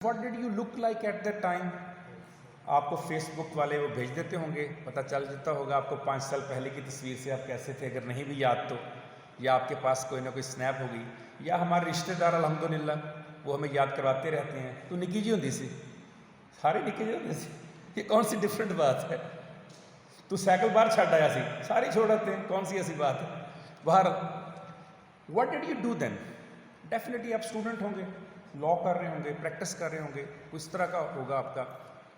What did you look like at that time? آپ کو face بک والے وہ بھیج دیتے ہوں گے, پتہ چل جاتا ہوگا آپ کو 5 سال پہلے کی تصویر سے آپ کیسے تھے, اگر نہیں بھی یاد تو, یا آپ کے پاس کوئی نہ کوئی سنیپ ہوگی, یا ہمارے رشتہ دار الحمدللہ وہ ہمیں یاد کرواتے رہتے ہیں, تو نکی جی ہوندی سی, سارے نکے جی ہوندے سی, یہ کون سی ڈفرینٹ بات ہے, تو سائیکل باہر چھڈ آیا سی, سارے چھوڑ آتے ہیں, کون سی ایسی بات ہے باہر. What did you do then? Definitely آپ اسٹوڈنٹ ہوں گے, لا کر رہے ہوں گے, پریکٹس کر رہے ہوں گے, کچھ طرح کا ہوگا آپ کا,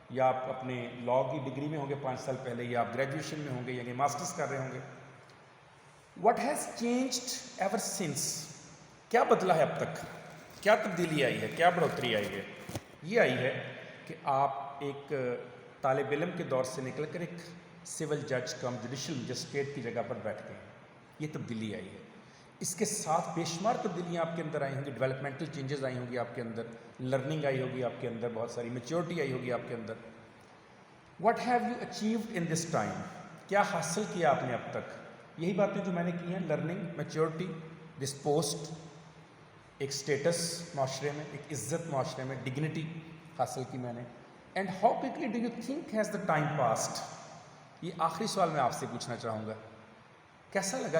یا آپ اپنے لا کی ڈگری میں ہوں گے 5 سال پہلے, یا آپ گریجویشن میں ہوں گے, یعنی ماسٹرس کر رہے ہوں گے. What has changed ever since? کیا بدلا ہے اب تک, کیا تبدیلی آئی ہے, کیا بڑھوتری آئی ہے؟ یہ آئی ہے کہ آپ ایک طالب علم کے دور سے نکل کر ایک سول جج کم جوڈیشل مجسٹریٹ کی جگہ پر بیٹھ گئے, یہ تبدیلی آئی ہے. اس کے ساتھ بے شمار تبدیلیاں آپ کے اندر آئی ہوں گی, ڈیولپمنٹل چینجز آئی ہوں گی آپ کے اندر, لرننگ آئی ہوگی آپ کے اندر, بہت ساری میچورٹی آئی ہوگی آپ کے اندر. What have you achieved in this time? کیا حاصل کیا آپ نے اب تک؟ یہی باتیں جو میں نے کی ہیں, لرننگ, میچورٹی, دس پوسٹ, ایک اسٹیٹس معاشرے میں, ایک عزت معاشرے میں, ڈگنیٹی حاصل کی میں نے. And how quickly do you think has the time passed? یہ آخری سوال میں آپ سے پوچھنا چاہوں گا, کیسا لگا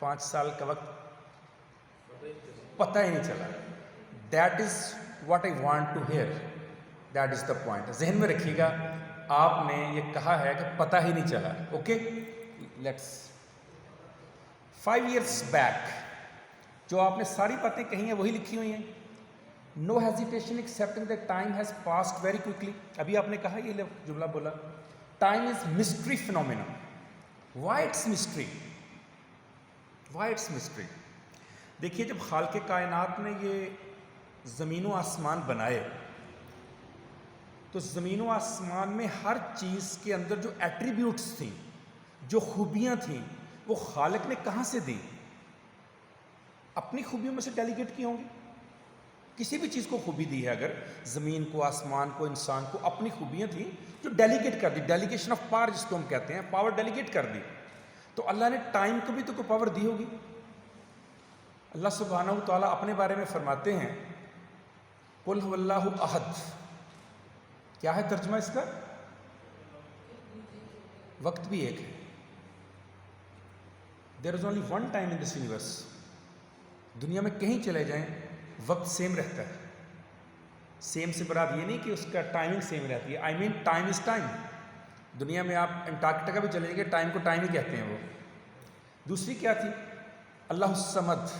5 سال کا وقت پتہ ہی نہیں چلا. That is what I want to hear, that is the point. ذہن میں رکھیے گا, آپ نے یہ کہا ہے کہ پتہ ہی نہیں چلا. اوکے, لیٹس 5 years بیک جو آپ نے ساری باتیں کہی ہیں وہی لکھی ہوئی ہیں. No hesitation accepting that time has passed very quickly. ابھی آپ نے کہا, یہ جملہ بولا, time is mystery phenomena. Why it's mystery? Why it's mystery? دیکھیے, جب خالق کائنات نے یہ زمین و آسمان بنائے تو زمین و آسمان میں ہر چیز کے اندر جو ایٹریبیوٹس تھیں, جو خوبیاں تھیں, وہ خالق نے کہاں سے دیں؟ اپنی خوبیوں میں سے ڈیلیگیٹ کی ہوں گی. کسی بھی چیز کو خوبی دی ہے, اگر زمین کو, آسمان کو, انسان کو اپنی خوبیاں تھیں جو ڈیلیگیٹ کر دی, ڈیلیگیشن آف پاور جس کو ہم کہتے ہیں, پاور ڈیلیگیٹ کر دی. تو اللہ نے ٹائم کو بھی تو کوئی پاور دی ہوگی. اللہ سبحانہ و تعالیٰ اپنے بارے میں فرماتے ہیں, قل هو اللہ احد. کیا ہے ترجمہ اس کا؟ وقت بھی ایک ہے. There is only one time in this universe. دنیا میں کہیں چلے جائیں وقت سیم رہتا ہے. سیم سے مراد یہ نہیں کہ اس کا ٹائمنگ سیم رہتی ہے, آئی مین ٹائم از ٹائم. دنیا میں آپ انٹارکٹیکا بھی چلے گئے, ٹائم کو ٹائم ہی کہتے ہیں وہ. دوسری کیا تھی؟ اللہ الصمد.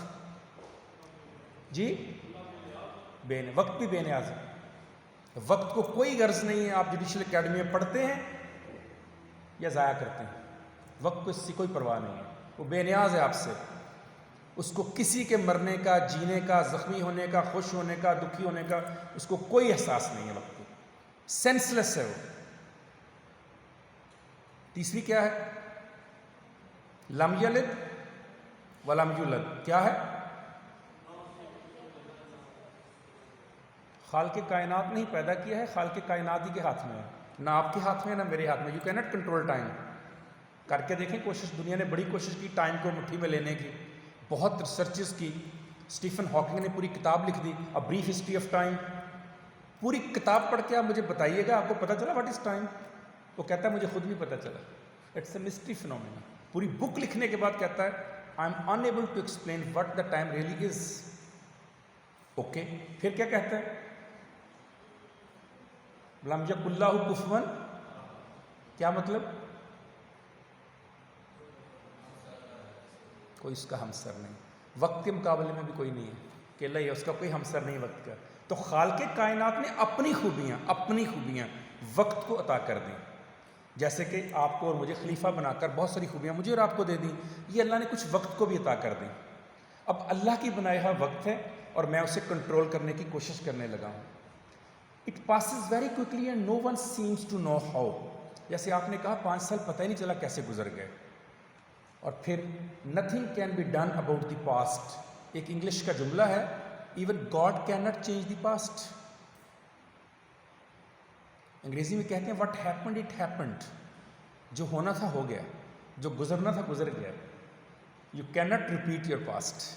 جی, وقت بھی بے نیاز ہے. وقت کو کوئی غرض نہیں ہے آپ جوڈیشل اکیڈمی میں پڑھتے ہیں یا ضائع کرتے ہیں, وقت کو اس سے کوئی پرواہ نہیں ہے, وہ بے نیاز ہے آپ سے. اس کو کسی کے مرنے کا, جینے کا, زخمی ہونے کا, خوش ہونے کا, دکھی ہونے کا, اس کو کوئی احساس نہیں ہے وقت کو. سینس لیس ہے وہ. تیسری کیا ہے؟ لم یلد ولم یولد. کیا ہے؟ خالق کائنات نے ہی پیدا کیا ہے, خالق کائنات ہی کے ہاتھ میں ہے, نہ آپ کے ہاتھ میں ہے نہ میرے ہاتھ میں. You can not control time. کر کے دیکھیں کوشش, دنیا نے بڑی کوشش کی ٹائم کو مٹھی میں لینے کی, بہت ریسرچز کی. اسٹیفن ہاکنگ نے پوری کتاب لکھ دی, a brief history of time. پوری کتاب پڑھ کے آپ مجھے بتائیے گا آپ کو پتہ چلا واٹ از ٹائم؟ وہ کہتا ہے مجھے خود نہیں پتہ چلا. It's a mystery phenomena. پوری بک لکھنے کے بعد کہتا ہے I am unable to explain what the time really is. Okay, پھر کیا کہتا ہے؟ لم یکن اللہ کفوا. کیا مطلب؟ کوئی اس کا ہمسر نہیں, وقت کے مقابلے میں بھی کوئی نہیں ہے, اکیلا ہی ہے, اس کا کوئی ہمسر نہیں وقت کا. تو خالق کائنات نے اپنی خوبیاں وقت کو عطا کر دیں. جیسے کہ آپ کو اور مجھے خلیفہ بنا کر بہت ساری خوبیاں مجھے اور آپ کو دے دیں, یہ اللہ نے کچھ وقت کو بھی عطا کر دیں. اب اللہ کی بنایا ہوا وقت ہے اور میں اسے کنٹرول کرنے کی کوشش کرنے لگا ہوں. It passes very quickly and no one seems to know how. جیسے آپ نے کہا 5 سال پتہ ہی نہیں چلا کیسے گزر گئے. اور پھر nothing can be done about the past. ایک انگلش کا جملہ ہے, even God can not change the past. انگریزی میں کہتے ہیں وٹ ہیپنڈ اٹ ہیپنڈ. جو ہونا تھا ہو گیا, جو گزرنا تھا گزر گیا. You can not repeat your past.